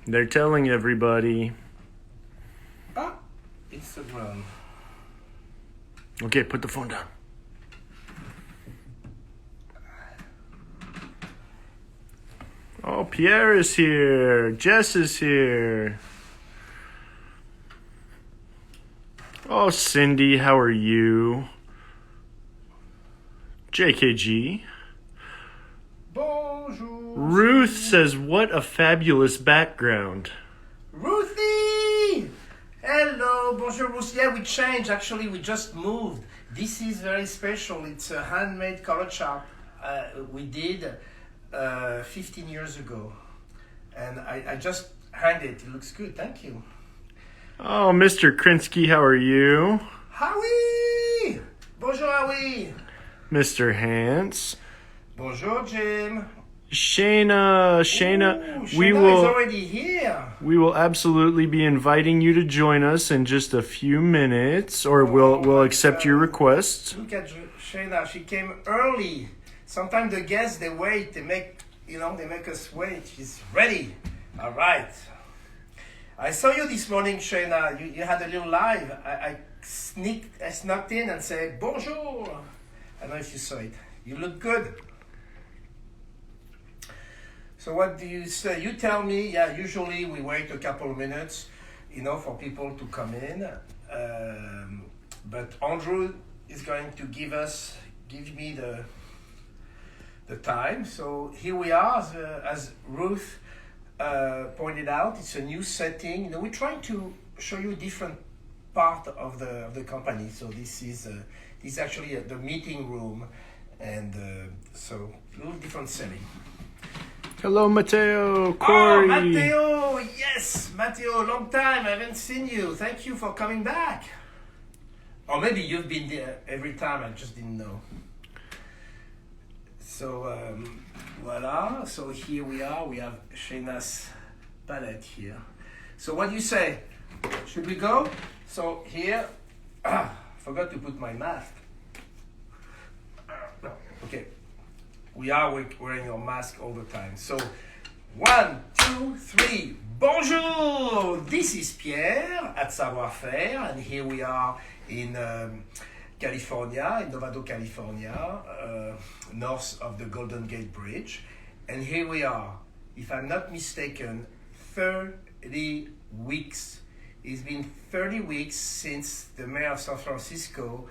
They're telling everybody. Ah, Instagram. Okay, put the phone down. Oh, Pierre is here. Jess is here. Oh, Cindy, how are you? JKG. Bonjour. Ruth says, what a fabulous background. Ruthie! Hello, bonjour, Ruth. Yeah, we changed. Actually, we just moved. This is very special. It's a handmade color chart we did 15 years ago. And I just hanged it. It looks good. Thank you. Oh, Mr. Krinsky, how are you? Howie! Bonjour, Howie! Mr. Hans. Bonjour, Jim. Shana, Ooh, we Shana will is already here. we will absolutely be inviting you to join us in just a few minutes, or we'll accept your request. Look at Shana. She came early. Sometimes the guests they wait. They make us wait. She's ready. All right. I saw you this morning, Shana. You had a little live. I snuck in and said bonjour. I don't know if you saw it. You look good. So what do you say? You tell me. Yeah, usually we wait a couple of minutes, for people to come in. But Andrew is going to give me the time. So here we are, as Ruth pointed out. It's a new setting. We're trying to show you a different part of the company. So this is actually the meeting room, and so a little different setting. Hello, Matteo, Corey. Oh, Matteo, yes, Matteo, long time, I haven't seen you. Thank you for coming back. Or maybe you've been there every time, I just didn't know. So, voila, so here we are, we have Shana's palette here. So what do you say? Should we go? So here, forgot to put my mask. Okay. We are wearing our mask all the time. So, 1, 2, 3. Bonjour! This is Pierre at Savoir-Faire, and here we are in California, in Novato, California, north of the Golden Gate Bridge. And here we are, if I'm not mistaken, 30 weeks. It's been 30 weeks since the mayor of San Francisco,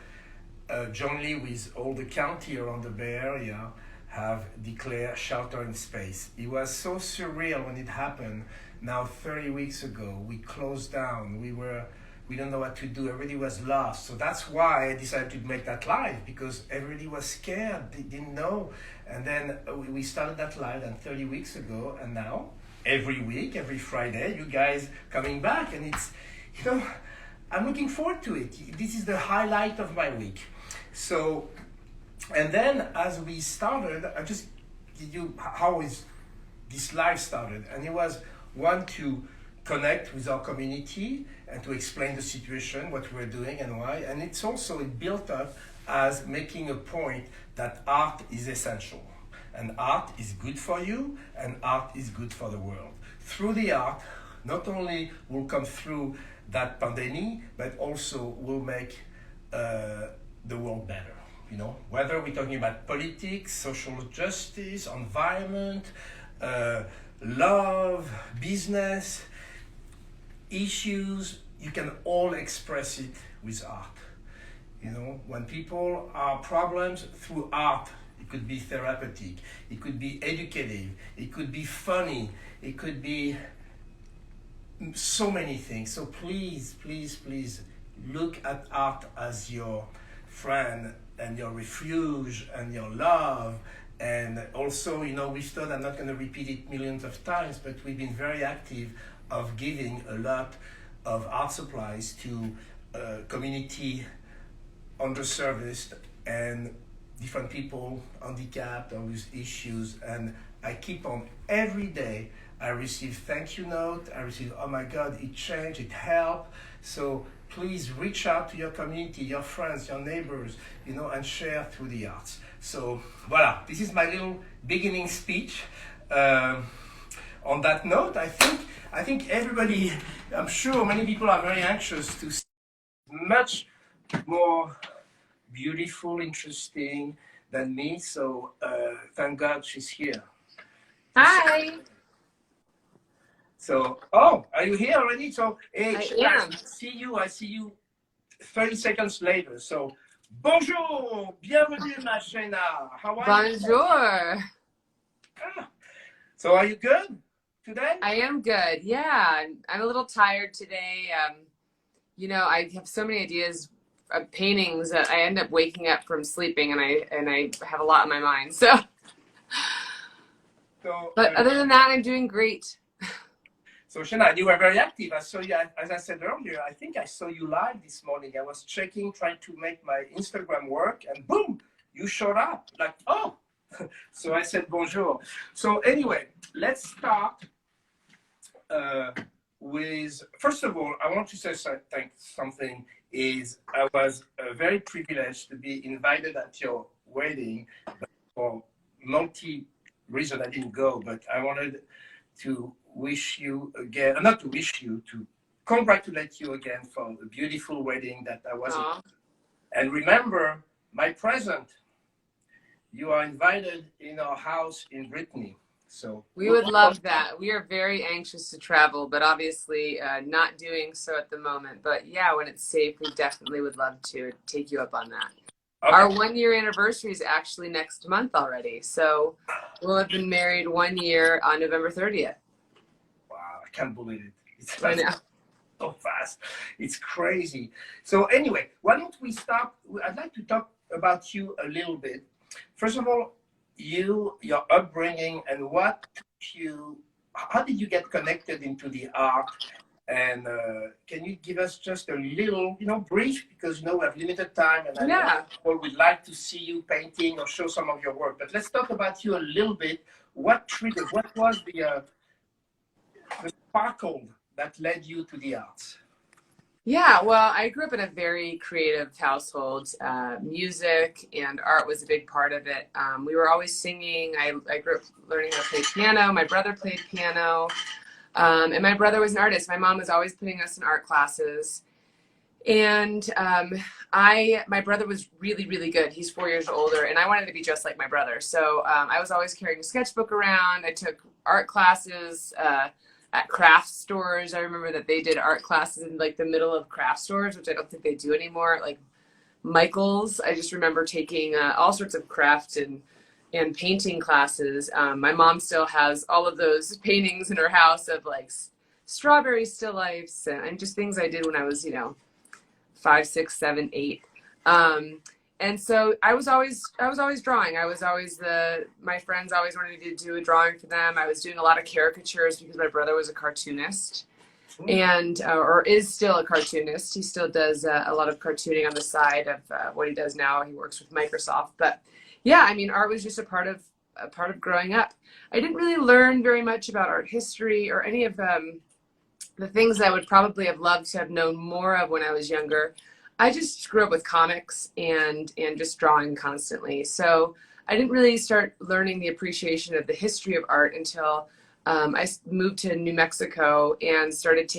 jointly with all the county around the Bay Area, have declared shelter in space. It was so surreal when it happened. Now 30 weeks ago, we closed down. We don't know what to do. Everybody was lost. So that's why I decided to make that live, because everybody was scared. They didn't know. And then we started that live 30 weeks ago, and now every week, every Friday, you guys coming back, and it's, I'm looking forward to it. This is the highlight of my week. So. And then as we started, I just give you how is this live started. And it was one to connect with our community and to explain the situation, what we're doing and why. And it's also, it built up as making a point that art is essential. And art is good for you, and art is good for the world. Through the art, not only will come through that pandemic, but also will make the world better. Whether we're talking about politics, social justice, environment, love, business, issues, you can all express it with art. When people are problems through art, it could be therapeutic, it could be educative, it could be funny, it could be so many things. So please, please, please look at art as your friend and your refuge and your love. And also, we've thought, I'm not going to repeat it millions of times, but we've been very active of giving a lot of art supplies to community underserviced and different people, handicapped or with issues. And I keep on every day, I receive thank you note, I receive, oh my God, it changed, it helped. So please reach out to your community, your friends, your neighbors, and share through the arts. So, voila, this is my little beginning speech. on that note, I think everybody, I'm sure many people are very anxious to see much more beautiful, interesting than me. So thank God she's here. Hi. So, oh, are you here already? So, hey, I Shana, am. I see you 30 seconds later. So, bonjour, bienvenue, ma Shana. How are you? Bonjour. Ah, so, are you good today? I am good. Yeah, I'm a little tired today. You know, I have so many ideas of paintings that I end up waking up from sleeping, and I have a lot in my mind. So, So, but other than that, I'm doing great. so Shana, you were very active. I saw you, as I said earlier, I think I saw you live this morning. I was checking, trying to make my Instagram work, and boom, you showed up. Like, oh. So I said bonjour. So anyway, let's start with, first of all, I want to say something is I was very privileged to be invited at your wedding, but for multi reason I didn't go, but I wanted to wish you again, not to wish you, to congratulate you again for the beautiful wedding that I was Aw. at. And remember my present, you are invited in our house in Brittany. So We would love that. We are very anxious to travel, but obviously not doing so at the moment. But yeah, when it's safe, we definitely would love to take you up on that. okay. Our 1 year anniversary is actually next month already. So we'll have been married 1 year on November 30th. Wow, I can't believe it. It's I know. so fast. It's crazy. So anyway, why don't we start? I'd like to talk about you a little bit. First of all, your upbringing and how did you get connected into the art? And can you give us just a little, brief, because, we have limited time and I know people would like to see you painting or show some of your work. But let's talk about you a little bit. What was the sparkle that led you to the arts? Yeah, well, I grew up in a very creative household. Music and art was a big part of it. We were always singing. I grew up learning how to play piano. My brother played piano. And my brother was an artist. My mom was always putting us in art classes. And my brother was really, really good. He's 4 years older, and I wanted to be just like my brother. So I was always carrying a sketchbook around. I took art classes at craft stores. I remember that they did art classes in like the middle of craft stores, which I don't think they do anymore. Like Michael's, I just remember taking all sorts of craft and painting classes. My mom still has all of those paintings in her house of like strawberry still lifes and just things I did when I was, 5, 6, 7, 8. And so I was always drawing. My friends always wanted me to do a drawing for them. I was doing a lot of caricatures because my brother was a cartoonist and or is still a cartoonist. He still does a lot of cartooning on the side of what he does now. He works with Microsoft. But yeah, I mean, art was just a part of growing up. I didn't really learn very much about art history or any of the things I would probably have loved to have known more of when I was younger. I just grew up with comics and just drawing constantly. So I didn't really start learning the appreciation of the history of art until I moved to New Mexico and started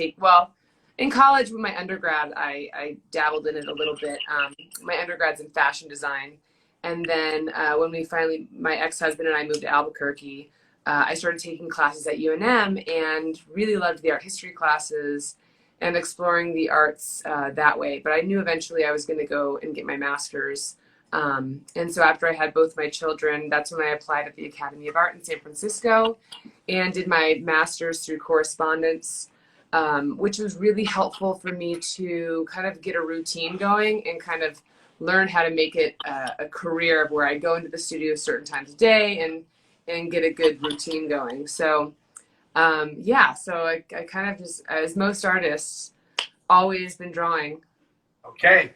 in college with my undergrad, I dabbled in it a little bit. My undergrad's in fashion design. And then when my ex-husband and I moved to Albuquerque, I started taking classes at UNM and really loved the art history classes and exploring the arts that way. But I knew eventually I was going to go and get my master's. And so after I had both my children, that's when I applied at the Academy of Art in San Francisco and did my master's through correspondence, which was really helpful for me to kind of get a routine going and kind of learn how to make it a career of where I go into the studio certain times a day and get a good routine going. So so I kind of just, as most artists, always been drawing. Okay.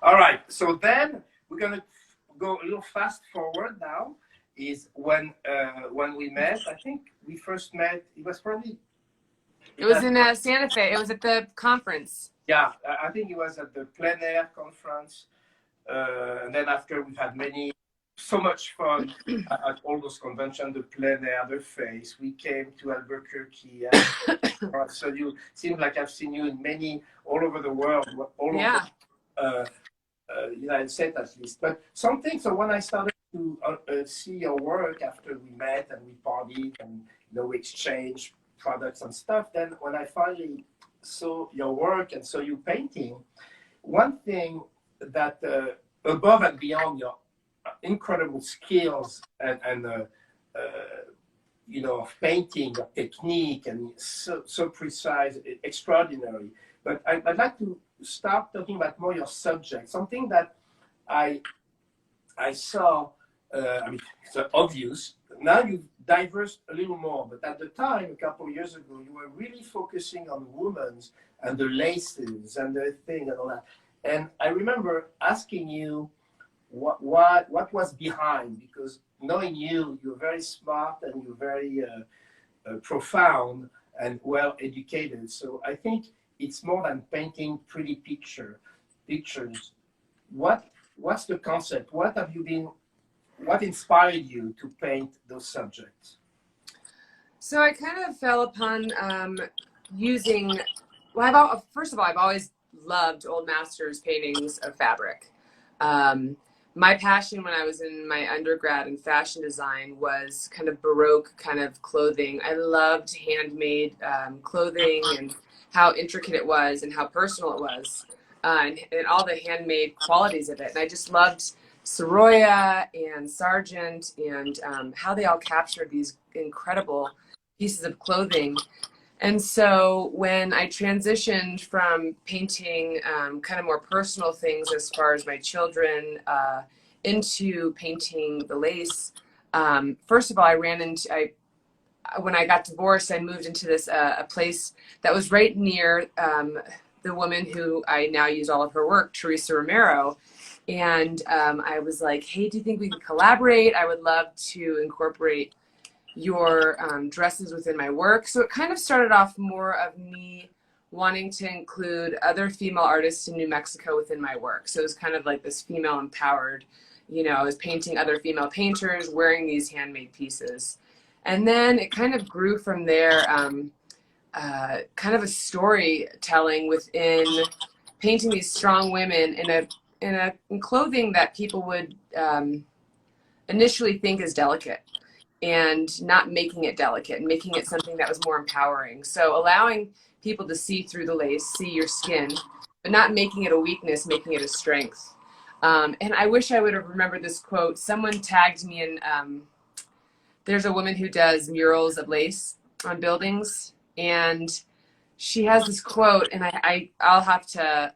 All right. So then we're going to go a little fast forward now. Is when we met. I think we first met. It was in Santa Fe. It was at the conference. Yeah, I think it was at the plein air conference. And then after we've had many so much fun at all those conventions, the plein air, the face. We came to Albuquerque. So you seems like I've seen you in many all over the world, all over Yeah. United States at least. But something. So when I started to see your work after we met and we partied and we exchanged products and stuff, then when I finally saw your work and saw you painting, one thing that above and beyond your incredible skills and of painting, your technique, and so precise, extraordinary. But I'd like to start talking about more your subject, something that I saw. I mean, it's obvious. Now you've diversed a little more, but at the time, a couple of years ago, you were really focusing on women's and the laces and the thing and all that. And I remember asking you what was behind, because knowing you're very smart and you're very profound and well educated. So I think it's more than painting pretty pictures. What's the concept? What inspired you to paint those subjects? So I kind of fell upon using, first of all, I've always loved old masters paintings of fabric. My passion when I was in my undergrad in fashion design was kind of Baroque kind of clothing. I loved handmade clothing and how intricate it was and how personal it was, and all the handmade qualities of it. And I just loved Soroya and Sargent and how they all captured these incredible pieces of clothing. And so when I transitioned from painting kind of more personal things as far as my children into painting the lace, first of all, when I got divorced, I moved into this a place that was right near the woman who I now use all of her work, Teresa Romero. And I was like, hey, do you think we could collaborate? I would love to incorporate your dresses within my work. So it kind of started off more of me wanting to include other female artists in New Mexico within my work. So it was kind of like this female empowered, I was painting other female painters wearing these handmade pieces. And then it kind of grew from there, kind of a storytelling within painting these strong women in clothing that people would initially think is delicate, and not making it delicate and making it something that was more empowering. So allowing people to see through the lace, see your skin, but not making it a weakness, making it a strength. And I wish I would have remembered this quote. Someone tagged me in, there's a woman who does murals of lace on buildings, and she has this quote, and I'll have to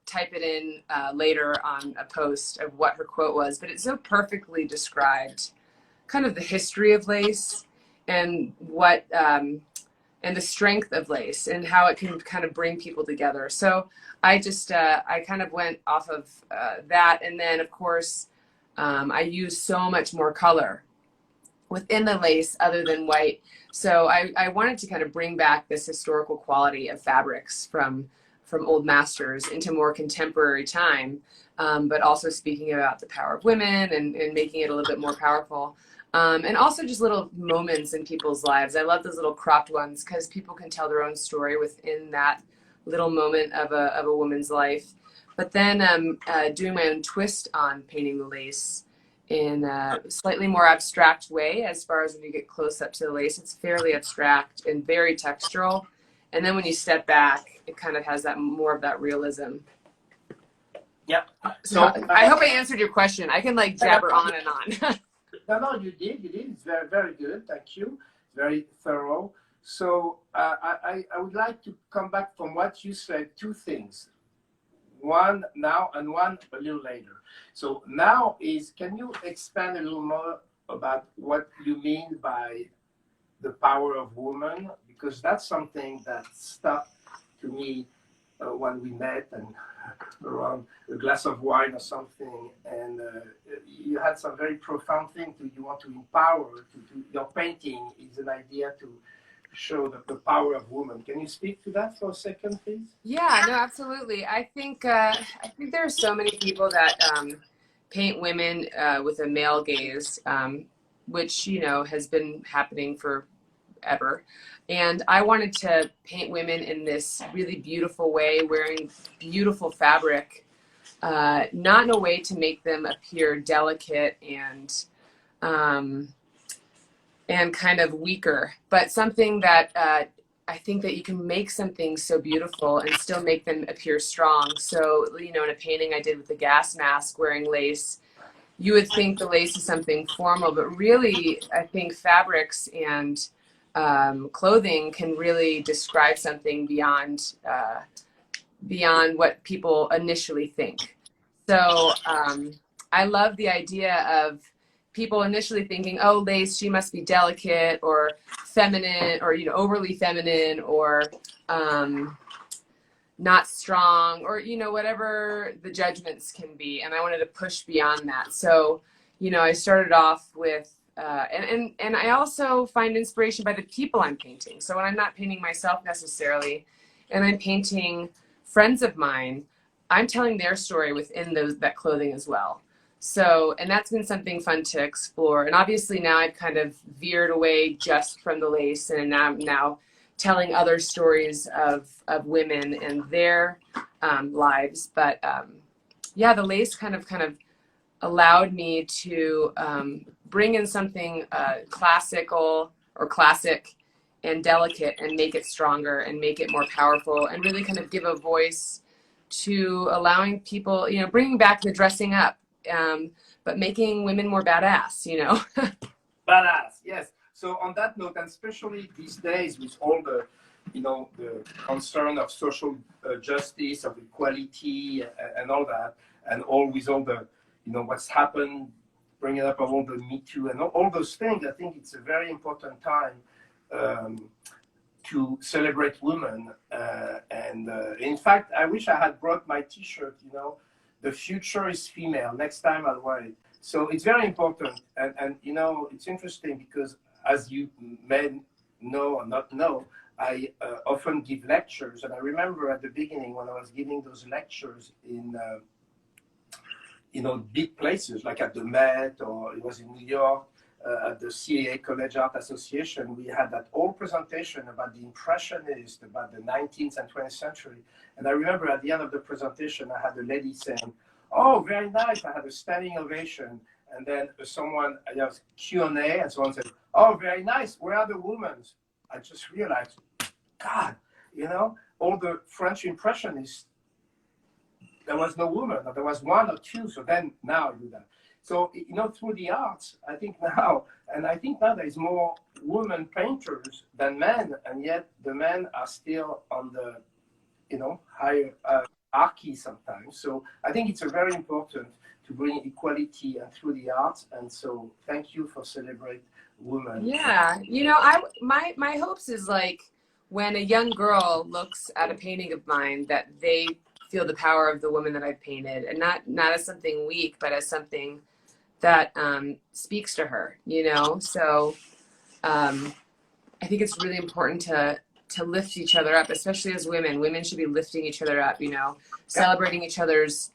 type it in later on a post of what her quote was, but it so perfectly described kind of the history of lace and what and the strength of lace and how it can kind of bring people together. So I just I kind of went off of that, and then of course I use so much more color within the lace other than white. So I wanted to kind of bring back this historical quality of fabrics from old masters into more contemporary time, but also speaking about the power of women and making it a little bit more powerful. And also just little moments in people's lives. I love those little cropped ones because people can tell their own story within that little moment of a woman's life. But then doing my own twist on painting the lace in a slightly more abstract way. As far as when you get close up to the lace, it's fairly abstract and very textural. And then when you step back, it kind of has that more of that realism. Yeah. So I hope I answered your question. I can like jabber on and on. No, you did. It's very, very good. Thank you. Very thorough. So I would like to come back from what you said, two things. One now and one a little later. So now can you expand a little more about what you mean by the power of woman? Because that's something that stuck to me when we met and around a glass of wine or something, and you had some very profound thing you want to empower. Your painting is an idea to show the power of woman. Can you speak to that for a second, please? Yeah, no, absolutely. I think there are so many people that paint women with a male gaze, which, you know, has been happening forever. And I wanted to paint women in this really beautiful way, wearing beautiful fabric, not in a way to make them appear delicate um, and kind of weaker, but something that I think that you can make something so beautiful and still make them appear strong. So, you know, in a painting I did with the gas mask wearing lace, you would think the lace is something formal, but really, I think fabrics and clothing can really describe something beyond what people initially think. So I love the idea of people initially thinking, oh, lace, she must be delicate or feminine, or, you know, overly feminine, or not strong, or, you know, whatever the judgments can be. And I wanted to push beyond that. So, you know, I started off with and I also find inspiration by the people I'm painting. So when I'm not painting myself necessarily, and I'm painting friends of mine, I'm telling their story within that clothing as well. So, and that's been something fun to explore. And obviously now I've kind of veered away just from the lace, and now telling other stories of women and their lives. But yeah, the lace kind of allowed me to bring in something classical or classic and delicate, and make it stronger and make it more powerful, and really kind of give a voice to allowing people, you know, bringing back the dressing up, but making women more badass, you know. Badass, yes. So on that note, and especially these days with all the, you know, the concern of social justice, of equality, and all that, and all with all the, you know, what's happened, bringing up of all the Me Too and all those things, I think it's a very important time to celebrate women. And in fact, I wish I had brought my T-shirt, you know, the future is female. Next time I'll wear it. So it's very important. And you know, it's interesting because, as you may know or not know, I often give lectures. And I remember at the beginning when I was giving those lectures in, you know, big places like at the Met, or it was in New York, at the CAA College Art Association, we had that whole presentation about the Impressionists, about the 19th and 20th century. And I remember at the end of the presentation, I had a lady saying, "Oh, very nice." I had a standing ovation. And then someone, there was Q&A, and someone said, "Oh, very nice. Where are the women?" I just realized, God, you know, all the French Impressionists, there was no woman, or there was one or two. So then now I do that. So, you know, through the arts, I think now there is more women painters than men, and yet the men are still on the, you know, higher hierarchy sometimes. So I think it's a very important to bring equality and through the arts. And so thank you for celebrate women. Yeah, you know, my hopes is like when a young girl looks at a painting of mine, that they feel the power of the woman that I've painted, and not as something weak, but as something that speaks to her, you know. So I think it's really important to lift each other up, especially as women. Women should be lifting each other up, you know, celebrating each other's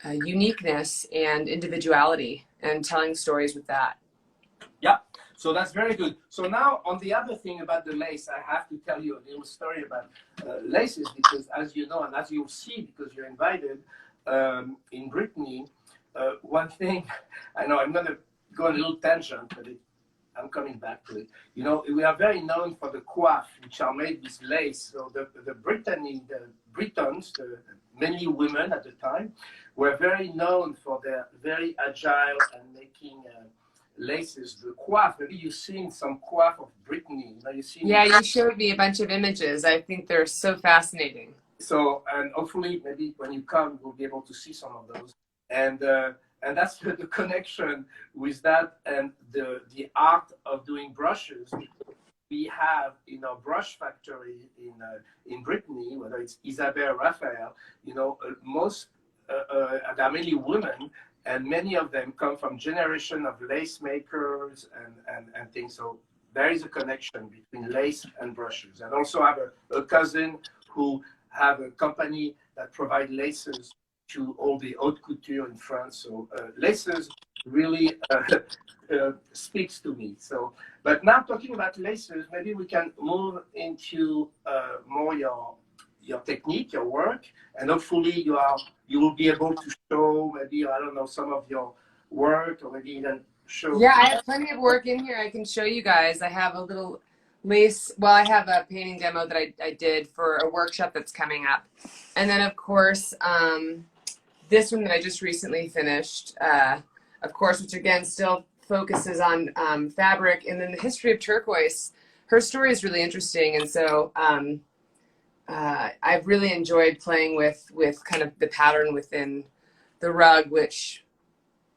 uniqueness and individuality, and telling stories with that. Yeah, so that's very good. So now on the other thing about the lace, I have to tell you a little story about laces, because as you know, and as you'll see, because you're invited in Brittany, one thing, I know I'm going to go on a little tangent, but I'm coming back to it. You know, we are very known for the coiffes, which are made with lace. So the Britons, mainly women at the time, were very known for their very agile and making laces. The coiffe, maybe you've seen some coiffe of Brittany. You know, you've seen. Yeah, you showed me a bunch of images. I think they're so fascinating. So, and hopefully, maybe when you come, we'll be able to see some of those. And that's the connection with that and the art of doing brushes. We have in our brush factory in Brittany, whether it's Isabelle or Raphael, you know, most there are mainly women, and many of them come from generation of lace makers and things. So there is a connection between lace and brushes. And also I have a cousin who have a company that provide laces to all the haute couture in France. So laces really speaks to me. So, but now talking about laces, maybe we can move into more your technique, your work, and hopefully you will be able to show maybe, I don't know, some of your work, or maybe even show. Yeah, I have plenty of work in here I can show you guys. I have a little lace, well, I have a painting demo that I did for a workshop that's coming up. And then of course, this one that I just recently finished, of course, which again still focuses on fabric. And then the history of turquoise. Her story is really interesting, and so I've really enjoyed playing with kind of the pattern within the rug, which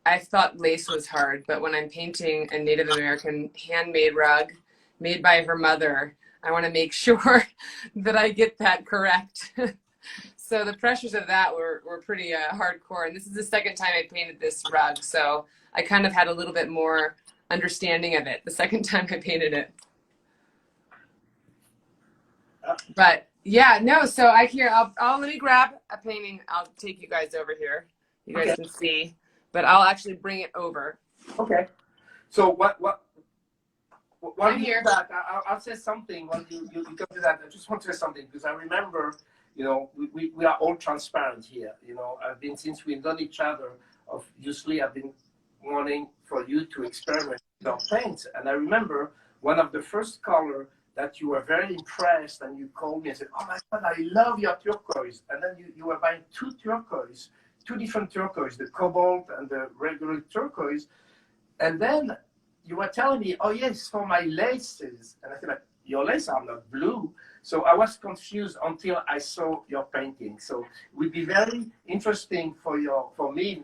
I thought lace was hard, but when I'm painting a Native American handmade rug made by her mother, I want to make sure that I get that correct. So the pressures of that were pretty hardcore. And this is the second time I painted this rug, so I kind of had a little bit more understanding of it the second time I painted it. But yeah, no, so I'll let me grab a painting. I'll take you guys over here. You guys can see, but I'll actually bring it over. Okay. So what I'm here. I'll say something when you come to that. I just want to say something because I remember, you know, we are all transparent here. You know, since we've known each other, obviously I've been wanting for you to experiment with our paints. And I remember one of the first color that you were very impressed, and you called me and said, "Oh my God, I love your turquoise." And then you were buying two different turquoise, the cobalt and the regular turquoise. And then you were telling me, "Oh yes, for my laces." And I said, like, "Your laces are not blue." So I was confused until I saw your painting. So it would be very interesting for me.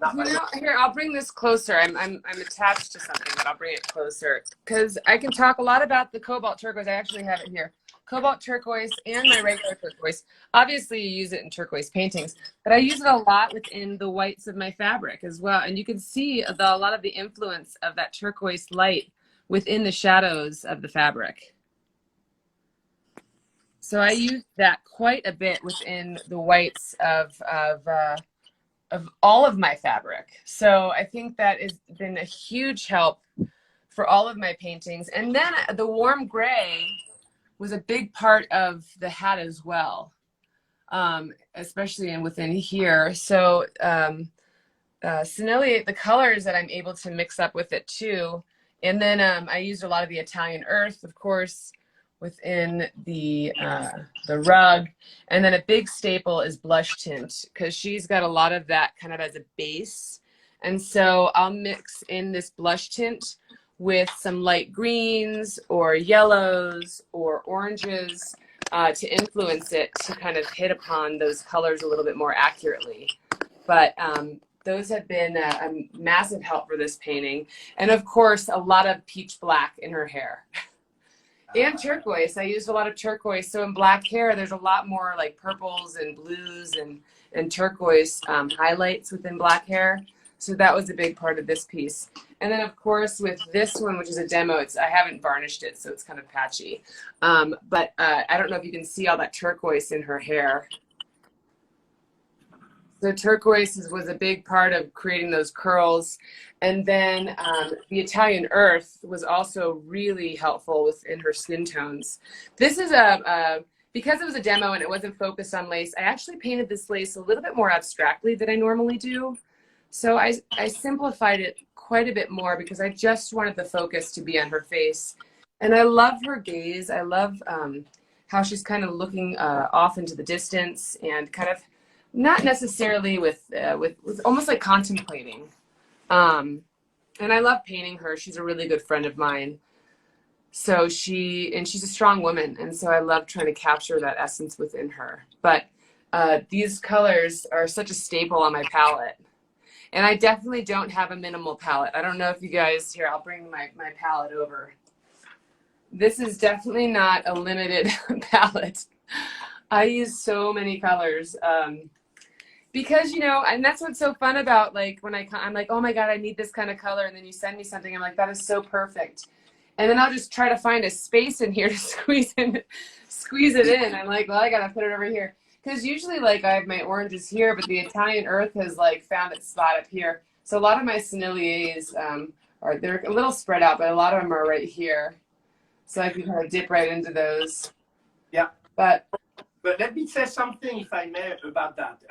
Here, I'll bring this closer. I'm attached to something, but I'll bring it closer because I can talk a lot about the cobalt turquoise. I actually have it here. Cobalt turquoise and my regular turquoise. Obviously, you use it in turquoise paintings, but I use it a lot within the whites of my fabric as well. And you can see a lot of the influence of that turquoise light within the shadows of the fabric. So I use that quite a bit within the whites of all of my fabric. So I think that has been a huge help for all of my paintings. And then the warm gray was a big part of the hat as well, especially within here. So Senilliate, the colors that I'm able to mix up with it too. And then I used a lot of the Italian earth, of course, within the rug. And then a big staple is blush tint, because she's got a lot of that kind of as a base. And so I'll mix in this blush tint with some light greens or yellows or oranges to influence it, to kind of hit upon those colors a little bit more accurately. But those have been a massive help for this painting. And of course, a lot of peach black in her hair. And turquoise. I used a lot of turquoise. So in black hair, there's a lot more like purples and blues and turquoise highlights within black hair. So that was a big part of this piece. And then of course with this one, which is a demo, I haven't varnished it, so it's kind of patchy. But I don't know if you can see all that turquoise in her hair. So turquoise was a big part of creating those curls. And then the Italian earth was also really helpful within her skin tones. This is because it was a demo and it wasn't focused on lace, I actually painted this lace a little bit more abstractly than I normally do. So I simplified it quite a bit more because I just wanted the focus to be on her face. And I love her gaze. I love how she's kind of looking off into the distance and kind of not necessarily with almost like contemplating. And I love painting her. She's a really good friend of mine. So she's a strong woman. And so I love trying to capture that essence within her. But these colors are such a staple on my palette. And I definitely don't have a minimal palette. I don't know if you guys, here, I'll bring my palette over. This is definitely not a limited palette. I use so many colors. Because, you know, and that's what's so fun about, like, when I'm like, oh my God, I need this kind of color. And then you send me something. I'm like, that is so perfect. And then I'll just try to find a space in here to squeeze it in. I'm like, well, I got to put it over here. because usually like I have my oranges here, but the Italian earth has like found its spot up here. So a lot of my Senneliers are, they're a little spread out, but a lot of them are right here. So I can kind of dip right into those. Yeah. But let me say something, if I may, about that.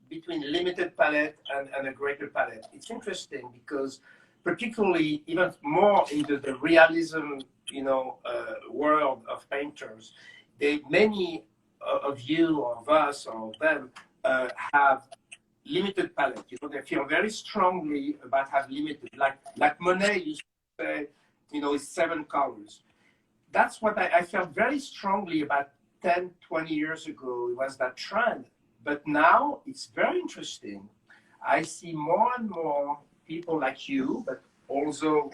Between limited palette and a greater palette. It's interesting because particularly even more into the realism, world of painters, many of you or of us or of them have limited palette. They feel very strongly about having limited. Like Monet used to say, it's 7 colors. That's what I felt very strongly about 10, 20 years ago. It was that trend. But now it's very interesting. I see more and more people like you, but also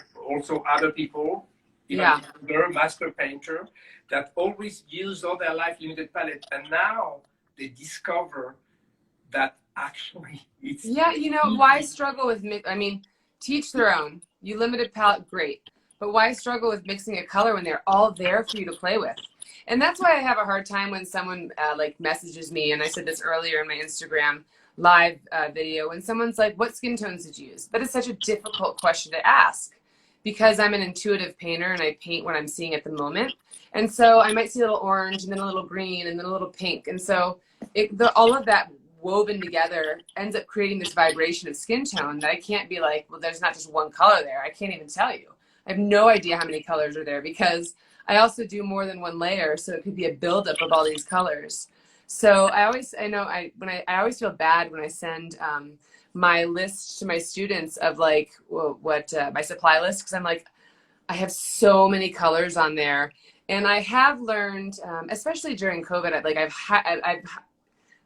other people, even younger master painter, that always use all their life limited palette, and now they discover that actually it's why struggle with teach their own. You limited palette, great, but why struggle with mixing a color when they're all there for you to play with? And that's why I have a hard time when someone messages me, and I said this earlier in my Instagram live video, when someone's like, what skin tones did you use? But it's such a difficult question to ask because I'm an intuitive painter and I paint what I'm seeing at the moment. And so I might see a little orange and then a little green and then a little pink. And so all of that woven together ends up creating this vibration of skin tone that I can't be like, well, there's not just one color there. I can't even tell you. I have no idea how many colors are there because I also do more than one layer, so it could be a buildup of all these colors. So I always feel bad when I send my list to my students of like my supply list, because I'm like, I have so many colors on there, and I have learned, especially during COVID, I've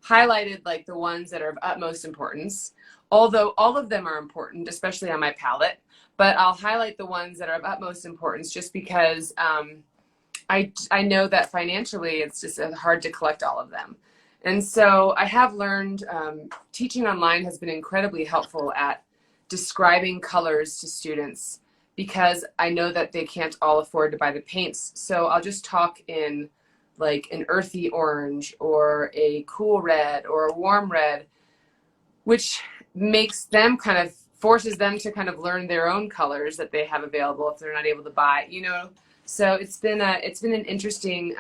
highlighted like the ones that are of utmost importance. Although all of them are important, especially on my palette. But I'll highlight the ones that are of utmost importance just because I know that financially it's just hard to collect all of them. And so I have learned teaching online has been incredibly helpful at describing colors to students because I know that they can't all afford to buy the paints. So I'll just talk in like an earthy orange or a cool red or a warm red, which makes them forces them to kind of learn their own colors that they have available if they're not able to buy, So it's been an interesting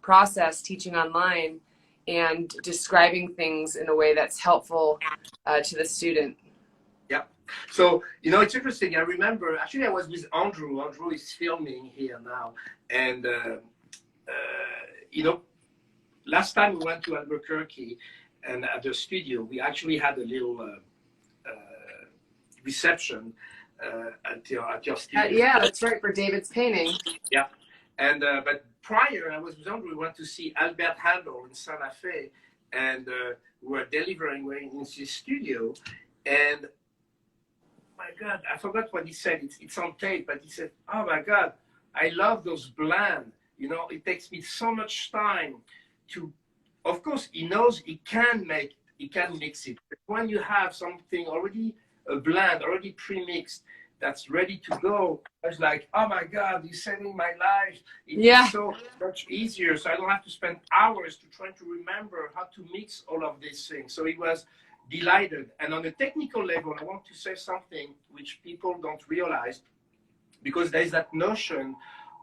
process teaching online and describing things in a way that's helpful to the student. Yeah. So, it's interesting. I remember, actually, I was with Andrew. Andrew is filming here now. And, last time we went to Albuquerque and at the studio, we actually had a little reception at your studio. Yeah, that's right, for David's painting. Yeah. And but prior, I was with Andrew. We went to see Albert Handel in Santa Fe, and we were delivering in his studio. And my God, I forgot what he said. It's on tape, but he said, "Oh my God, I love those blend. It takes me so much time to." Of course, he knows he can mix it. But when you have something already a blend, already pre-mixed, that's ready to go. I was like, oh my God, you're saving my life. It's so much easier. So I don't have to spend hours to try to remember how to mix all of these things. So he was delighted. And on a technical level, I want to say something which people don't realize, because there's that notion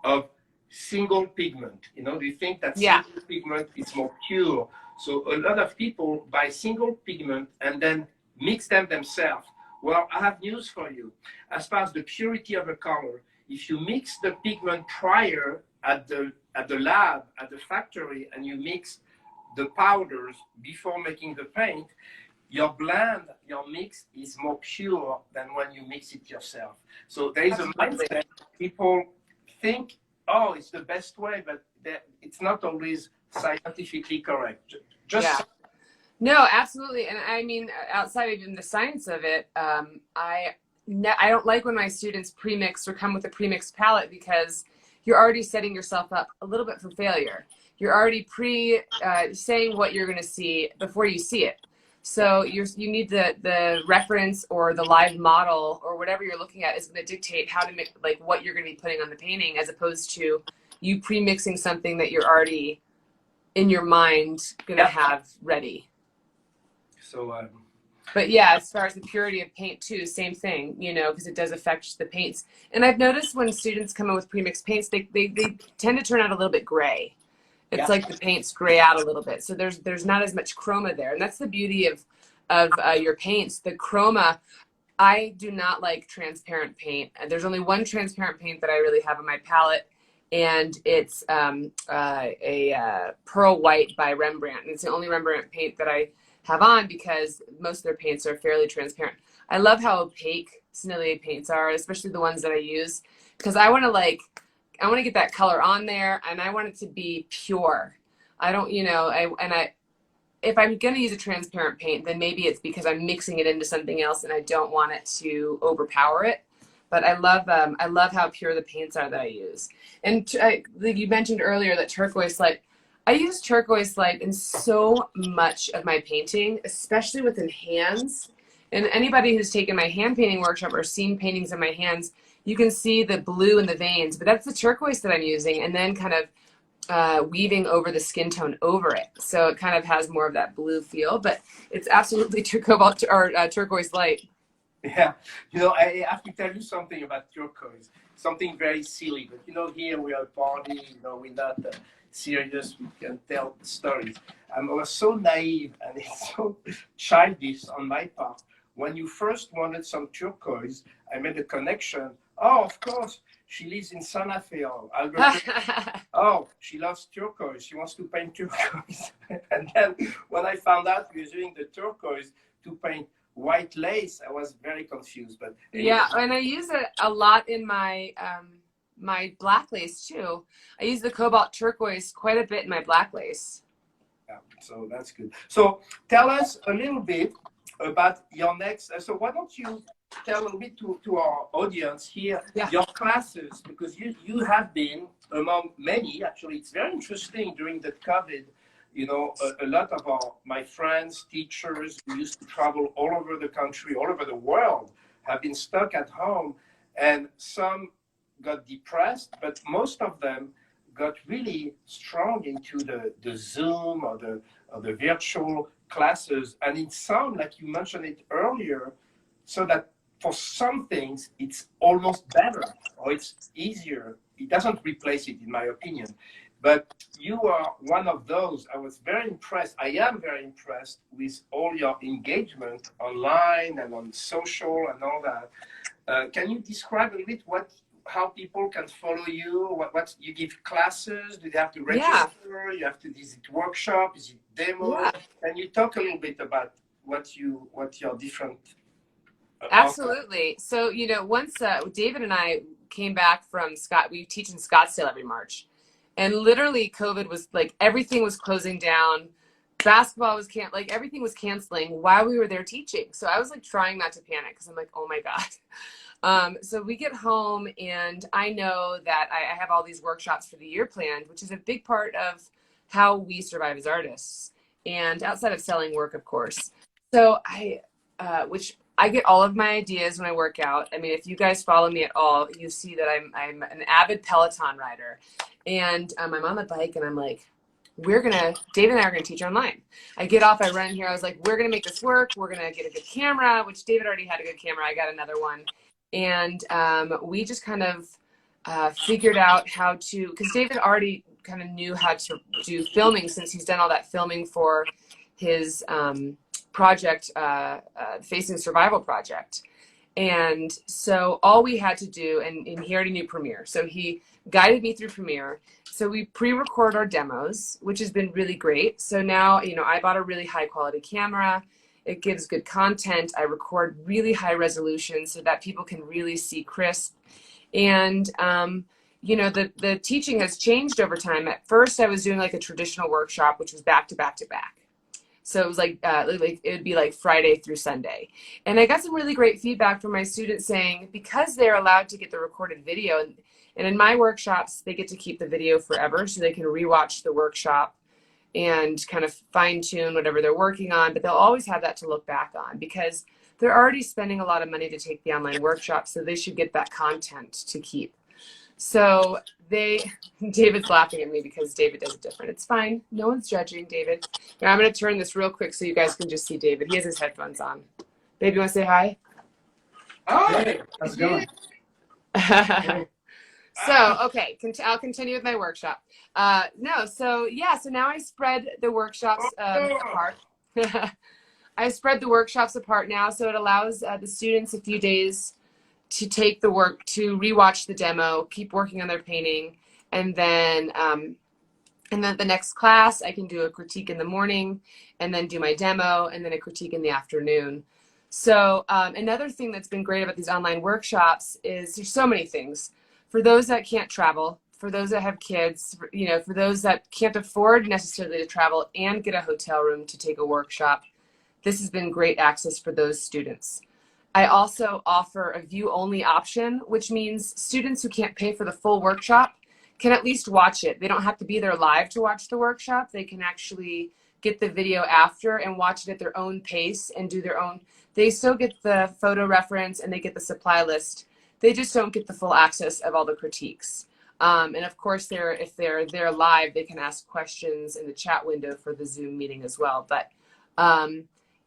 of single pigment. They think that single pigment is more pure. So a lot of people buy single pigment and then mix them themselves. Well, I have news for you. As far as the purity of a color, if you mix the pigment prior at the lab, at the factory, and you mix the powders before making the paint, your blend, your mix is more pure than when you mix it yourself. So there is a mindset. People think, oh, it's the best way, but it's not always scientifically correct. No, absolutely. And I mean, outside of even the science of it, I don't like when my students pre-mix or come with a pre-mixed palette, because you're already setting yourself up a little bit for failure. You're already saying what you're going to see before you see it. So you need the reference or the live model or whatever you're looking at is going to dictate how to make, like, what you're going to be putting on the painting, as opposed to you pre-mixing something that you're already in your mind gonna have ready. So, but yeah, as far as the purity of paint too, same thing, you know, because it does affect the paints. And I've noticed when students come in with premixed paints, they tend to turn out a little bit gray. It's like the paints gray out a little bit. So there's not as much chroma there. And that's the beauty of your paints. The chroma, I do not like transparent paint. There's only one transparent paint that I really have on my palette, and it's a Pearl White by Rembrandt. And it's the only Rembrandt paint that I have on because most of their paints are fairly transparent. I love how opaque Sennelier paints are, especially the ones that I use, because I want to get that color on there, and I want it to be pure. I don't, you know, if I'm going to use a transparent paint, then maybe it's because I'm mixing it into something else and I don't want it to overpower it. But I love how pure the paints are that I use. And like you mentioned earlier, that turquoise light. I use turquoise light in so much of my painting, especially within hands. And anybody who's taken my hand painting workshop or seen paintings in my hands, you can see the blue in the veins, but that's the turquoise that I'm using, and then kind of weaving over the skin tone over it. So it kind of has more of that blue feel, but it's absolutely cobalt or turquoise light. Yeah, you know, I have to tell you something about turquoise, something very silly, but you know, here we are party, you know, we're not serious, we can tell stories. I was so naive and so childish on my part. When you first wanted some turquoise, I made a connection. Oh, of course, she lives in Savoir-Faire, Albert. Oh, she loves turquoise. She wants to paint turquoise. And then when I found out we were using the turquoise to paint white lace, I was very confused. But anyway. Yeah, and I use it a lot in my my black lace too. I use the cobalt turquoise quite a bit in my black lace. Yeah, so that's good. So tell us a little bit about your next. So why don't you tell a little bit to our audience here, your classes, because you have been among many. Actually, it's very interesting during the COVID. You know, a lot of my friends, teachers who used to travel all over the country, all over the world, have been stuck at home, and some got depressed, but most of them got really strong into the Zoom or the virtual classes. And it sounds like you mentioned it earlier, so that for some things it's almost better or it's easier. It doesn't replace it, in my opinion. But you are one of those. I was very impressed. I am very impressed with all your engagement online and on social and all that. Can you describe a little bit how people can follow you? What you give classes? Do they have to register? Yeah. You have to visit workshop? Is it demo? Yeah. Can you talk a little bit about what your different? Absolutely. So you know, once David and I came back from we teach in Scottsdale every March. And literally COVID was like, everything was closing down. Basketball was everything was canceling while we were there teaching. So I was like trying not to panic because I'm like, oh my God. So we get home and I know that I have all these workshops for the year planned, which is a big part of how we survive as artists and outside of selling work, of course. So which I get all of my ideas when I work out. I mean, if you guys follow me at all, you see that I'm an avid Peloton rider. And I'm on the bike and I'm like, David and I are going to teach online. I get off, I run here. I was like, we're going to make this work. We're going to get a good camera, which David already had a good camera. I got another one. And we just kind of figured out how to, because David already kind of knew how to do filming since he's done all that filming for his project, Facing Survival project. And so all we had to do, and he already knew Premiere, so he guided me through Premiere. So we pre-record our demos, which has been really great. So now, you know, I bought a really high quality camera. It gives good content. I record really high resolution so that people can really see crisp. And, you know, the teaching has changed over time. At first I was doing like a traditional workshop, which was back to back to back. So it was like it would be like Friday through Sunday. And I got some really great feedback from my students saying, because they're allowed to get the recorded video, and in my workshops, they get to keep the video forever so they can rewatch the workshop and kind of fine tune whatever they're working on, but they'll always have that to look back on because they're already spending a lot of money to take the online workshop, so they should get that content to keep. So David's laughing at me because David does it different. It's fine. No one's judging David. Now I'm going to turn this real quick so you guys can just see David. He has his headphones on. Babe, you want to say hi? Oh, Hey, how's it going? So, okay, I'll continue with my workshop. No, so yeah, so now I spread the workshops apart. I spread the workshops apart now, so it allows the students a few days to take the work, to rewatch the demo, keep working on their painting, and then the next class, I can do a critique in the morning, and then do my demo, and then a critique in the afternoon. So another thing that's been great about these online workshops is there's so many things. For those that can't travel, for those that have kids, you know, for those that can't afford necessarily to travel and get a hotel room to take a workshop, this has been great access for those students. I also offer a view-only option, which means students who can't pay for the full workshop can at least watch it. They don't have to be there live to watch the workshop. They can actually get the video after and watch it at their own pace and do their own. They still get the photo reference and they get the supply list. They just don't get the full access of all the critiques. And of course, if they're there live, they can ask questions in the chat window for the Zoom meeting as well. But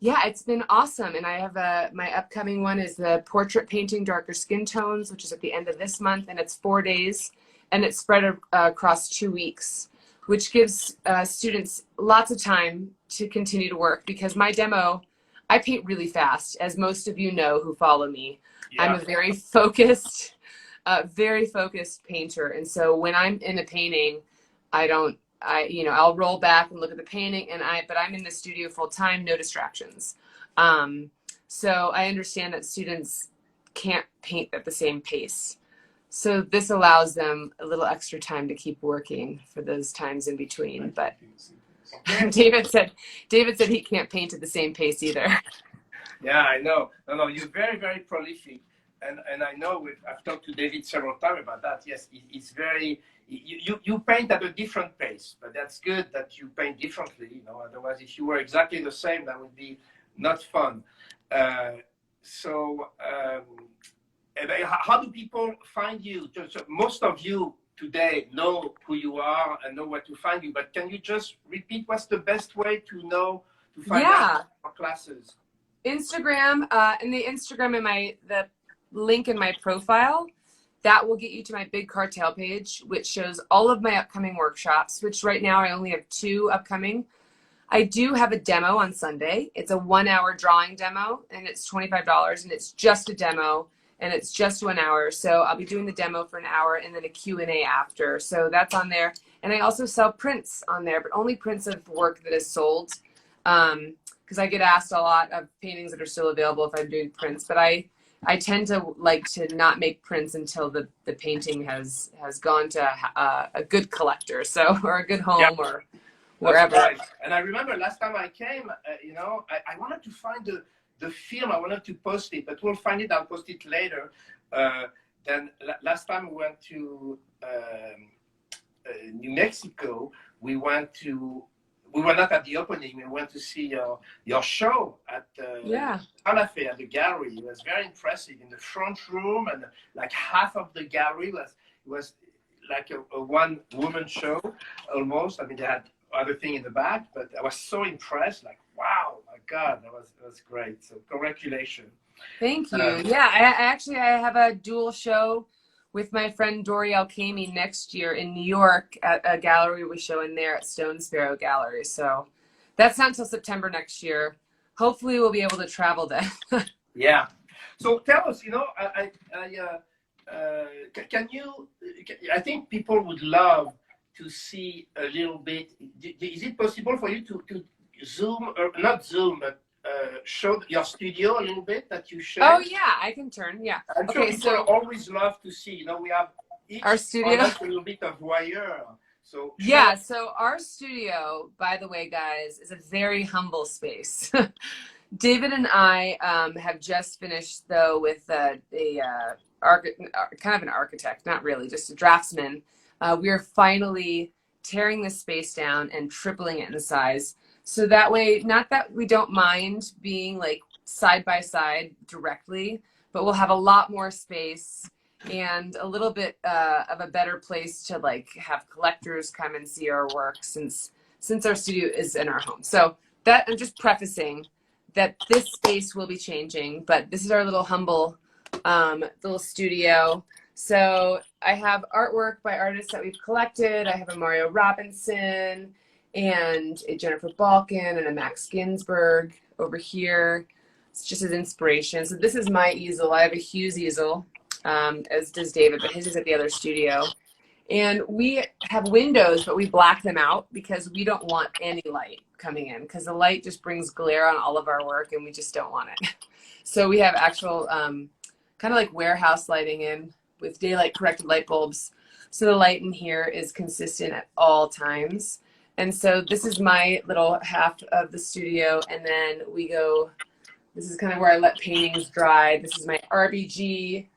yeah, it's been awesome. And I have my upcoming one is the portrait painting darker skin tones, which is at the end of this month, and it's 4 days, and it's spread across 2 weeks, which gives students lots of time to continue to work, because my demo, I paint really fast, as most of you know who follow me. Yeah. I'm a very focused painter. And so when I'm in a painting, I'll roll back and look at the painting, but I'm in the studio full time, no distractions. So I understand that students can't paint at the same pace. So this allows them a little extra time to keep working for those times in between. But David said he can't paint at the same pace either. Yeah, I know. No, you're very, very prolific. And I know I've talked to David several times about that. Yes, it's very, you paint at a different pace, but that's good that you paint differently. You know, otherwise, if you were exactly the same, that would be not fun. How do people find you? Most of you today know who you are and know where to find you, but can you just repeat what's the best way to find out our classes? Instagram, and the Instagram in the link in my profile, that will get you to my big cartel page, which shows all of my upcoming workshops, which right now I only have 2 upcoming. I do have a demo on Sunday. It's a 1-hour drawing demo, and it's $25, and it's just a demo, and it's just 1 hour. So I'll be doing the demo for an hour and then a Q&A after. So that's on there. And I also sell prints on there, but only prints of work that is sold. Because I get asked a lot of paintings that are still available if I'm doing prints, but I tend to like to not make prints until the painting has gone to a good collector, or a good home, or wherever. Right. And I remember last time I came, I wanted to find the film. I wanted to post it, but we'll find it. I'll post it later. Then last time we went to New Mexico. We were not at the opening. We went to see your show at Savoir-Faire, the gallery. It was very impressive in the front room, and like half of the gallery was like a one-woman show almost. I mean, they had other thing in the back, but I was so impressed. Like, wow, my God, that was great. So congratulations. Thank you. I have a dual show with my friend Doriel Kamey next year in New York at a gallery we're showing there at Stone Sparrow Gallery. So that's not until September next year. Hopefully we'll be able to travel then. Yeah. So tell us, I think people would love to see a little bit. Is it possible for you to zoom, or not zoom, but show your studio a little bit that you showed? Oh yeah, I can turn. Yeah. I'm sure people always love to see. We have our studio. A little bit of voyeur. So yeah. So our studio, by the way, guys, is a very humble space. David and I have just finished though with kind of an architect, not really, just a draftsman. We are finally tearing this space down and tripling it in size. So that way, not that we don't mind being like side by side directly, but we'll have a lot more space. and a little bit of a better place to like have collectors come and see our work since our studio is in our home. So that I'm just prefacing that this space will be changing, but this is our little humble little studio. So I have artwork by artists that we've collected. I have a Mario Robinson and a Jennifer Balkan and a Max Ginsburg over here. It's just as inspiration. So this is my easel. I have a Hughes easel, as does David, but his is at the other studio. And we have windows, but we black them out because we don't want any light coming in because the light just brings glare on all of our work and we just don't want it. So we have actual kind of like warehouse lighting in with daylight corrected light bulbs. So the light in here is consistent at all times. And so this is my little half of the studio. And then we go, this is kind of where I let paintings dry. This is my RBG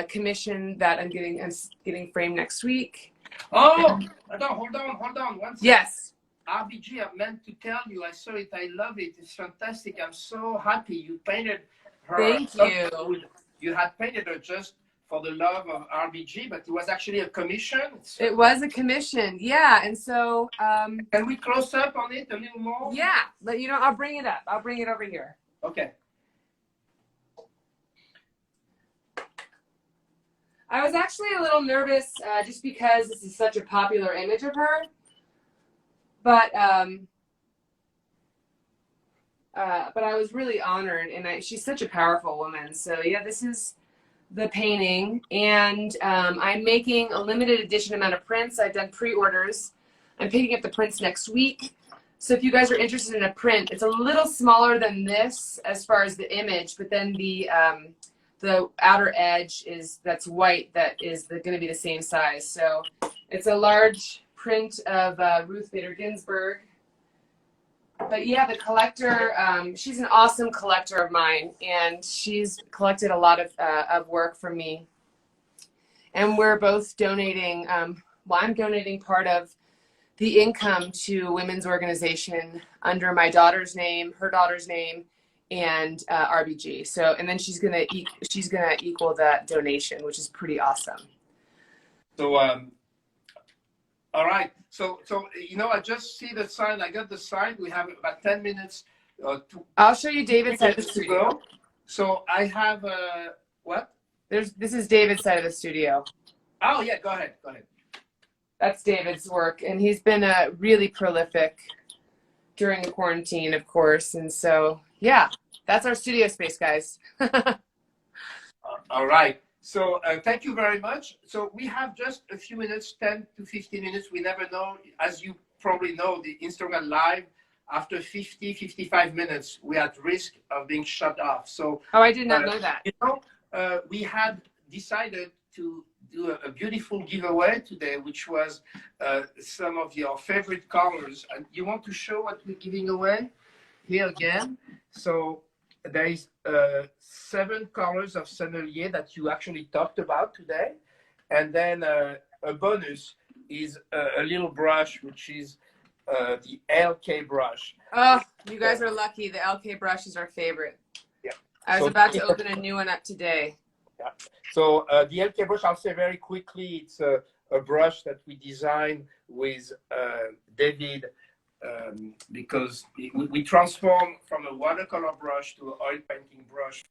commission that I'm getting framed next week. Oh, hold on 1 second. Yes. RBG, I meant to tell you, I saw it, I love it. It's fantastic. I'm so happy you painted her. Thank you. You had painted her just for the love of RBG, but it was actually a commission. It was a commission, yeah. And so can we close up on it a little more? Yeah, but you know, I'll bring it up. I'll bring it over here. Okay. I was actually a little nervous just because this is such a popular image of her. But I was really honored, and she's such a powerful woman. So yeah, this is the painting, and I'm making a limited edition amount of prints. I've done pre-orders. I'm picking up the prints next week. So if you guys are interested in a print, it's a little smaller than this as far as the image, but then the outer edge that's white. That is going to be the same size. So it's a large print of Ruth Bader Ginsburg. But yeah, the collector, she's an awesome collector of mine, and she's collected a lot of work from me. And we're both donating, well, I'm donating part of the income to a women's organization under my daughter's name, her daughter's name, and RBG. So, and then she's gonna equal that donation, which is pretty awesome. So, all right. So you know, I just see the sign. I got the sign. We have about 10 minutes. I'll show you David's side of the studio. Go. So I have what? This is David's side of the studio. Oh yeah, go ahead. That's David's work, and he's been really prolific during the quarantine, of course. And so, yeah, that's our studio space, guys. All right. So thank you very much. So we have just a few minutes, 10 to 15 minutes. We never know. As you probably know, the Instagram Live, after 50, 55 minutes, we are at risk of being shut off. So, oh, I did not know that. You know, we had decided to do a beautiful giveaway today, which was some of your favorite colors. And you want to show what we're giving away here again? So there is 7 colors of Sennelier that you actually talked about today. And then a bonus is a little brush, which is the LK brush. Oh, you guys are lucky. The LK brush is our favorite. Yeah. I was about to open a new one up today. Yeah. So the LK brush, I'll say very quickly, it's a brush that we designed with David because we transform from a watercolor brush to an oil painting brush.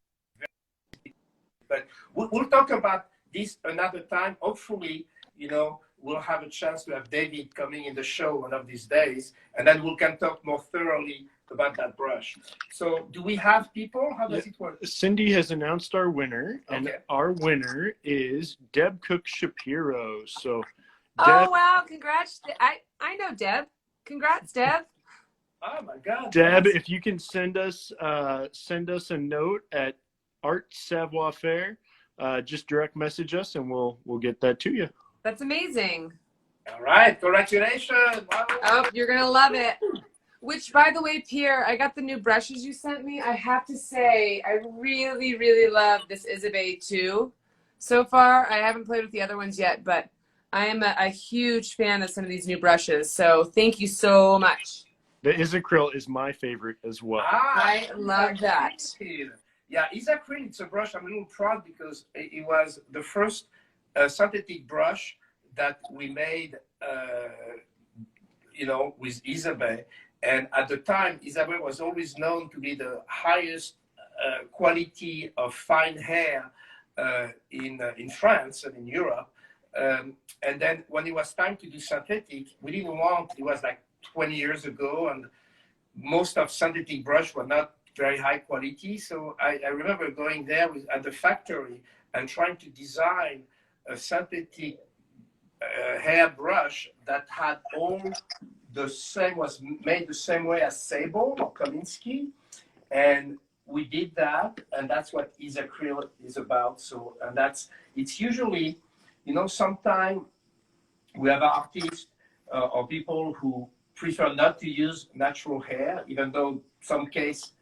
But we'll talk about this another time. Hopefully, you know, we'll have a chance to have David coming in the show one of these days, and then we can talk more thoroughly about that brush. So do we have people? How does it work? Cindy has announced our winner, and our winner is Deb Cook Shapiro. So Deb, oh, wow. Congrats. I know Deb. Congrats, Deb. Oh my God. Deb, if you can send us a note at Art Savoir-Faire, just direct message us and we'll get that to you. That's amazing. All right. Congratulations. Oh, you're going to love it. Which, by the way, Pierre, I got the new brushes you sent me. I have to say, I really, really love this Isabey too. So far, I haven't played with the other ones yet, but I am a huge fan of some of these new brushes. So thank you so much. The Isacryl is my favorite as well. I love that. Yeah, Isacryl, it's a brush I'm a little proud because it was the first synthetic brush that we made, with Isabel. And at the time, Isabel was always known to be the highest quality of fine hair in France and in Europe. And then when it was time to do synthetic, we didn't want, it was like 20 years ago, and most of synthetic brush were not very high quality. So I remember going there at the factory and trying to design a synthetic hair brush that had all the same, was made the same way as Sable or Kolinsky. And we did that, and that's what Isacryl is about. So, and it's usually, sometimes we have artists or people who prefer not to use natural hair, even though some case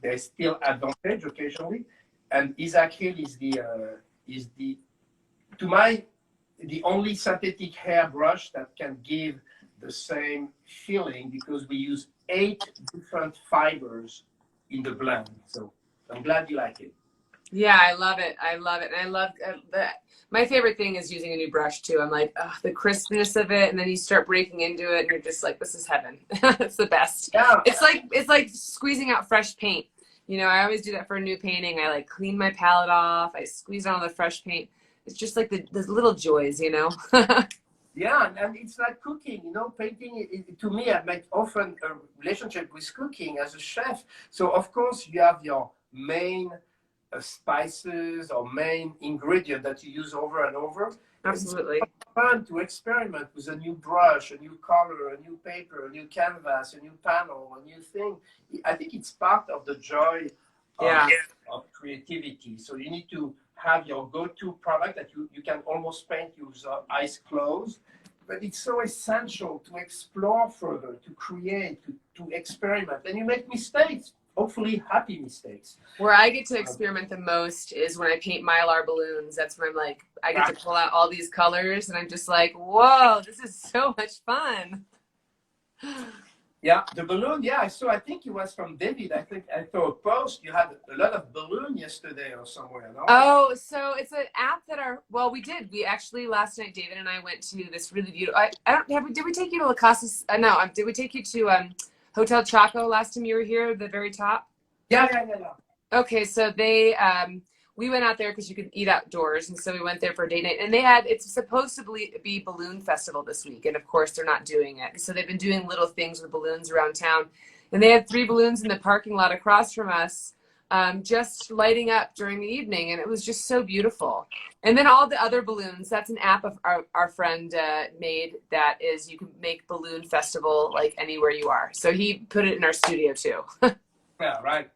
there's still advantage occasionally. And Isacryl is the only synthetic hair brush that can give the same feeling, because we use 8 different fibers in the blend. So I'm glad you like it. Yeah, I love it. I love it. And I love that. My favorite thing is using a new brush too. I'm like, the crispness of it. And then you start breaking into it and you're just like, this is heaven. It's the best. Yeah. It's like squeezing out fresh paint. I always do that for a new painting. I like clean my palette off. I squeeze out all the fresh paint. It's just like the little joys, Yeah, and it's like cooking, painting, to me, I make often a relationship with cooking as a chef. So, of course, you have your main spices or main ingredient that you use over and over. Absolutely. It's fun to experiment with a new brush, a new color, a new paper, a new canvas, a new panel, a new thing. I think it's part of the joy of creativity. So you need to have your go-to product that you can almost paint with eyes closed. But it's so essential to explore further, to create, to experiment. And you make mistakes, hopefully happy mistakes. Where I get to experiment the most is when I paint Mylar balloons. That's when I'm like, I get to pull out all these colors and I'm just like, whoa, this is so much fun. Yeah, the balloon, yeah. So I think it was from David. I think I saw a post. You had a lot of balloon yesterday or somewhere, no? Oh, so it's an app that we did. We actually, last night, David and I went to this really beautiful, did we take you to La Casa? No, did we take you to Hotel Chaco last time you were here, the very top? Yeah. Okay, so we went out there because you could eat outdoors, and so we went there for a date night. And it's supposed to be balloon festival this week, and of course they're not doing it. So they've been doing little things with balloons around town, and they had 3 balloons in the parking lot across from us, just lighting up during the evening, and it was just so beautiful. And then all the other balloons, that's an app of our friend made, that is, you can make balloon festival like anywhere you are. So he put it in our studio too. Yeah, right.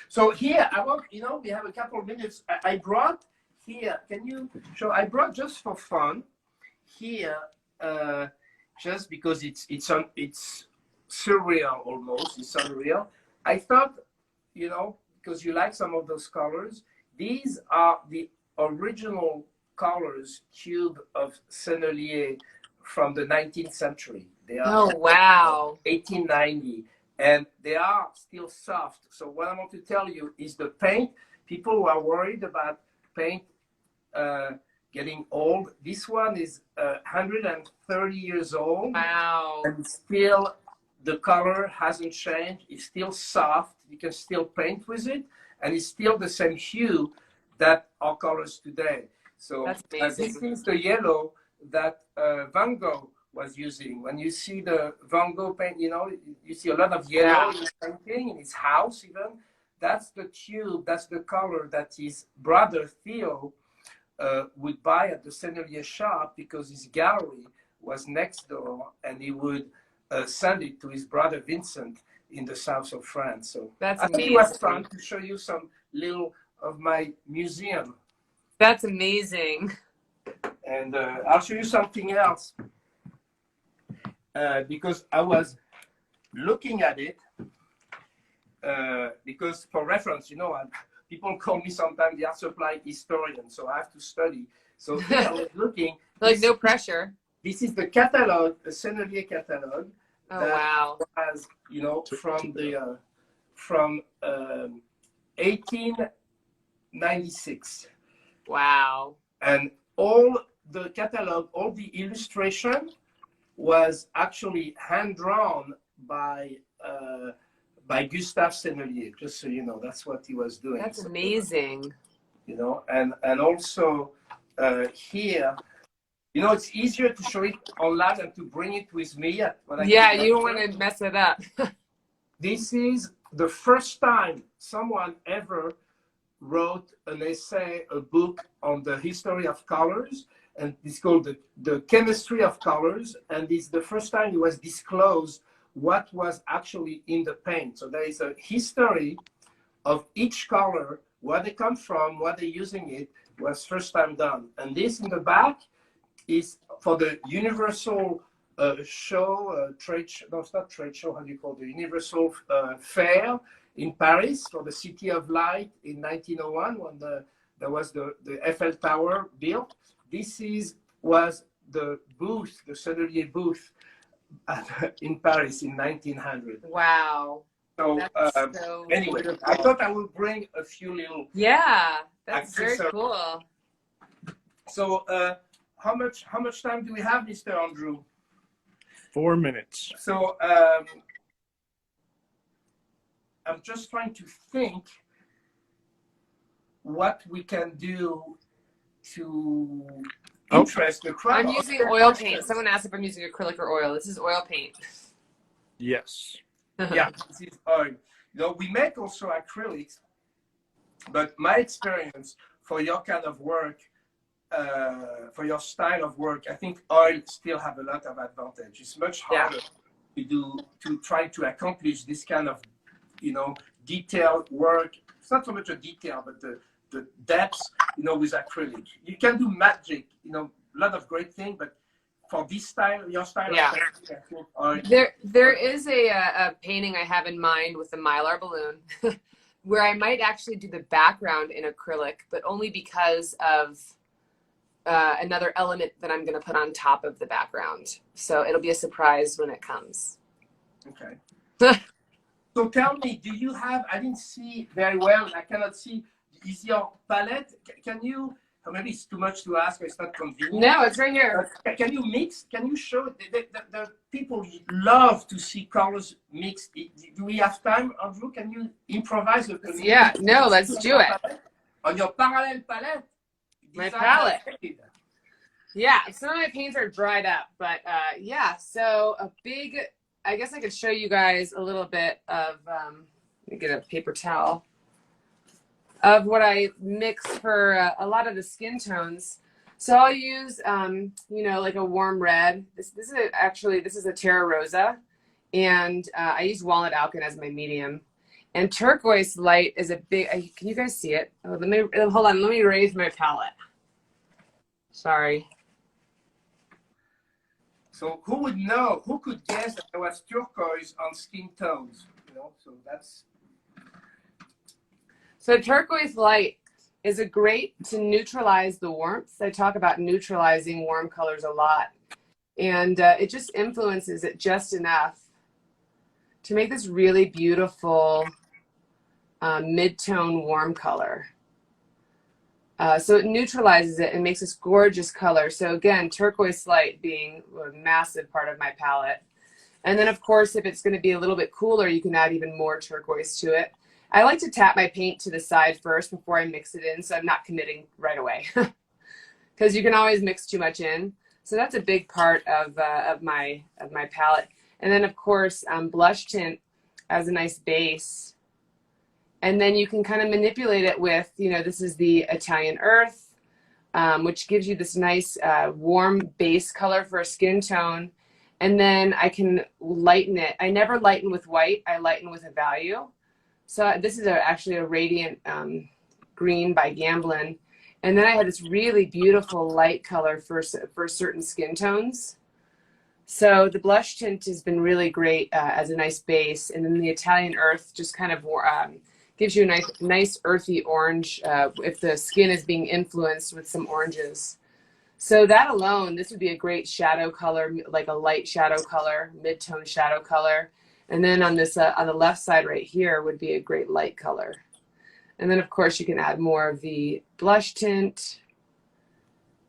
So here, I want, we have a couple of minutes. I brought here, can you show, I brought just for fun here, just because it's surreal almost, it's unreal. I thought, because you like some of those colors, these are the original colors tube of Sennelier from the 19th century. They are 1890. And they are still soft. So what I want to tell you is the paint, people who are worried about paint getting old, this one is 130 years old. Wow. And still the color hasn't changed. It's still soft. You can still paint with it. And it's still the same hue that our colors today. So this is the yellow that Van Gogh was using. When you see the Van Gogh paint, you see a lot of yellow in his painting, in his house even. That's the tube, that's the color that his brother Theo would buy at the Sennelier shop, because his gallery was next door, and he would send it to his brother Vincent in the south of France. So that's I think it was fun to show you some little of my museum. That's amazing. And I'll show you something else. Because I was looking at it, because for reference, people call me sometimes the art supply historian, so I have to study. So I was looking. No pressure. This is the catalog, the Sennelier catalog. Oh, wow. Was, from 18 1996. Wow. And all the catalog, all the illustration was actually hand drawn by Gustave Sennelier. Just so you know, that's what he was doing. That's so, amazing. You know, and also here, you know, it's easier to show it online than to bring it with me when I Yeah, give you don't lecture. want to mess it up. This is the first time someone ever wrote an essay, a book on the history of colors, and it's called the Chemistry of Colors, and it's the first time it was disclosed what was actually in the paint. So there is a history of each color, where they come from, where they're using it, was first time done. And this in the back is for the Universal show, trade show, no, it's not trade show, how do you call it? The Universal Fair in Paris for the City of Light in 1901 when there was the Eiffel Tower built. This was the booth, the Sennelier booth in Paris in 1900. Wow. So, So anyway, beautiful. I thought I would bring a few little. Yeah, that's very accessories. cool. So, how much time do we have, Mr. Andrew? 4 minutes. So, I'm just trying to think what we can do to interest the crowd. I'm using oil paint. Someone asked if I'm using acrylic or oil. This is oil paint. Yes. Yeah, this is oil. You know, we make also acrylics, but my experience for your kind of work, for your style of work, I think oil still have a lot of advantage. It's much harder to try to accomplish this kind of, you know, detailed work. It's not so much a detail, but the depth, you know, with acrylic. You can do magic, you know, a lot of great things, but for this style, your style of painting, I think oil. There is a painting I have in mind with the Mylar balloon where I might actually do the background in acrylic, but only because of another element that I'm going to put on top of the background. So it'll be a surprise when it comes. Okay. So tell me, do you have, I didn't see very well, I cannot see, is your palette, can you, or maybe it's too much to ask, or it's not convenient. No, it's right here. Can you mix, can you show, the people love to see colors mixed. Do we have time, Andrew? Can you improvise a bit? Yeah, no, let's do it. On your parallel palette? My palette. Yeah, some of my paints are dried up, but yeah, so a big, I guess I could show you guys a little bit of, let me get a paper towel, of what I mix for a lot of the skin tones. So I'll use, you know, like a warm red. This is a Terra Rosa, and I use Walnut Alkin as my medium. And Turquoise Light is a big, can you guys see it? Oh, hold on, let me raise my palette. Sorry. So who would know, who could guess that there was turquoise on skin tones? You know, so that's. So Turquoise Light is a great to neutralize the warmth. I talk about neutralizing warm colors a lot. And it just influences it just enough to make this really beautiful mid-tone warm color. So it neutralizes it and makes this gorgeous color. So again, Turquoise Light being a massive part of my palette. And then of course, if it's going to be a little bit cooler, you can add even more turquoise to it. I like to tap my paint to the side first before I mix it in, so I'm not committing right away. Because you can always mix too much in. So that's a big part of my palette. And then of course, blush tint as a nice base. And then you can kind of manipulate it with, you know, this is the Italian Earth, which gives you this nice warm base color for a skin tone. And then I can lighten it. I never lighten with white, I lighten with a value. So this is actually a Radiant Green by Gamblin. And then I have this really beautiful light color for certain skin tones. So the blush tint has been really great as a nice base. And then the Italian Earth just kind of gives you a nice earthy orange if the skin is being influenced with some oranges. So that alone, this would be a great shadow color, like a light shadow color, mid-tone shadow color. And then on this on the left side right here would be a great light color. And then of course you can add more of the blush tint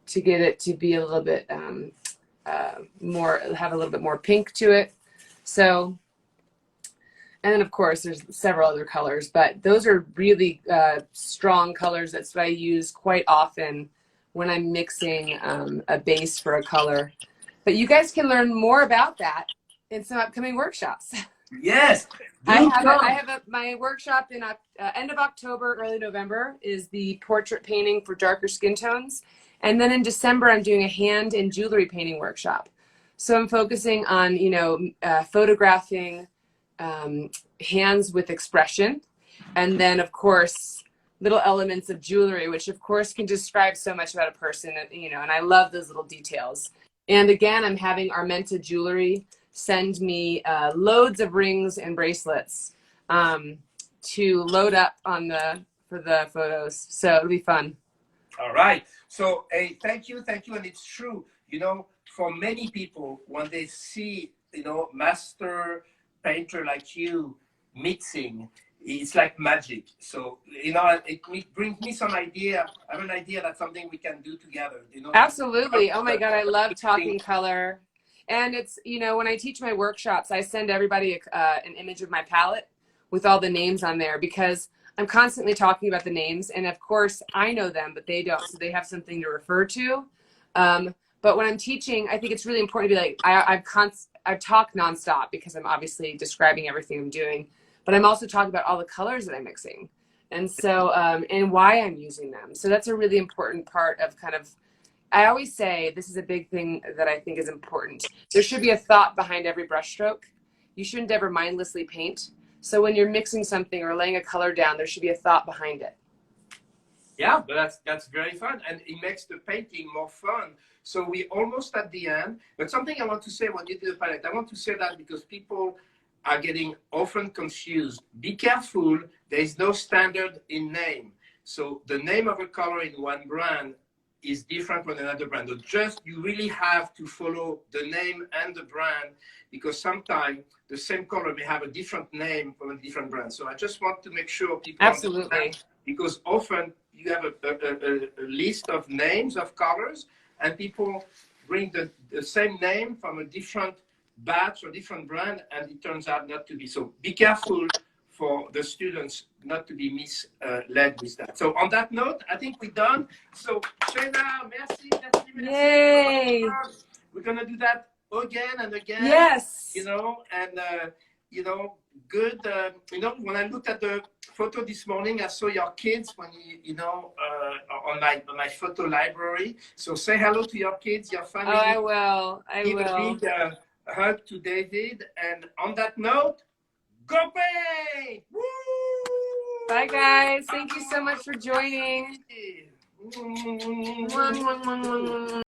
to get it to be a little bit more, have a little bit more pink to it. So, and then of course there's several other colors, but those are really strong colors. That's what I use quite often when I'm mixing a base for a color. But you guys can learn more about that in some upcoming workshops. Yes. I have my workshop in end of October, early November is the portrait painting for darker skin tones. And then in December, I'm doing a hand and jewelry painting workshop. So I'm focusing on, you know, photographing hands with expression. And then, of course, little elements of jewelry, which, of course, can describe so much about a person, you know, and I love those little details. And again, I'm having Armenta Jewelry send me loads of rings and bracelets to load up on for the photos. So it'll be fun. All right. So, hey, thank you. And it's true, you know, for many people, when they see, you know, master painter like you mixing, it's like magic. So, you know, it brings me some idea. I have an idea that's something we can do together, you know. Absolutely. Oh my God, I love talking color. And it's, you know, when I teach my workshops, I send everybody an image of my palette with all the names on there because I'm constantly talking about the names. And of course, I know them, but they don't. So they have something to refer to. But when I'm teaching, I think it's really important to be like, I've talked nonstop because I'm obviously describing everything I'm doing. But I'm also talking about all the colors that I'm mixing. And so, and why I'm using them. So that's a really important part of kind of, I always say, this is a big thing that I think is important. There should be a thought behind every brushstroke. You shouldn't ever mindlessly paint. So when you're mixing something or laying a color down, there should be a thought behind it. Yeah, but that's very fun, and it makes the painting more fun. So we're almost at the end. But something I want to say when you do the palette, I want to say that because people are getting often confused. Be careful, there is no standard in name. So the name of a color in one brand is different from another brand. So just, you really have to follow the name and the brand because sometimes the same color may have a different name from a different brand. So I just want to make sure people understand, because often you have a list of names of colors and people bring the same name from a different batch or different brand and it turns out not to be. So be careful for the students not to be misled with that. So on that note, I think we're done. So Shana, merci. Yay! We're gonna do that again and again. Yes. You know, and you know, good. You know, when I looked at the photo this morning, I saw your kids when you know on my photo library. So say hello to your kids, your family. Oh, I will. Give a big hug to David. And on that note, go paint! Woo! Bye, guys. Thank you so much for joining.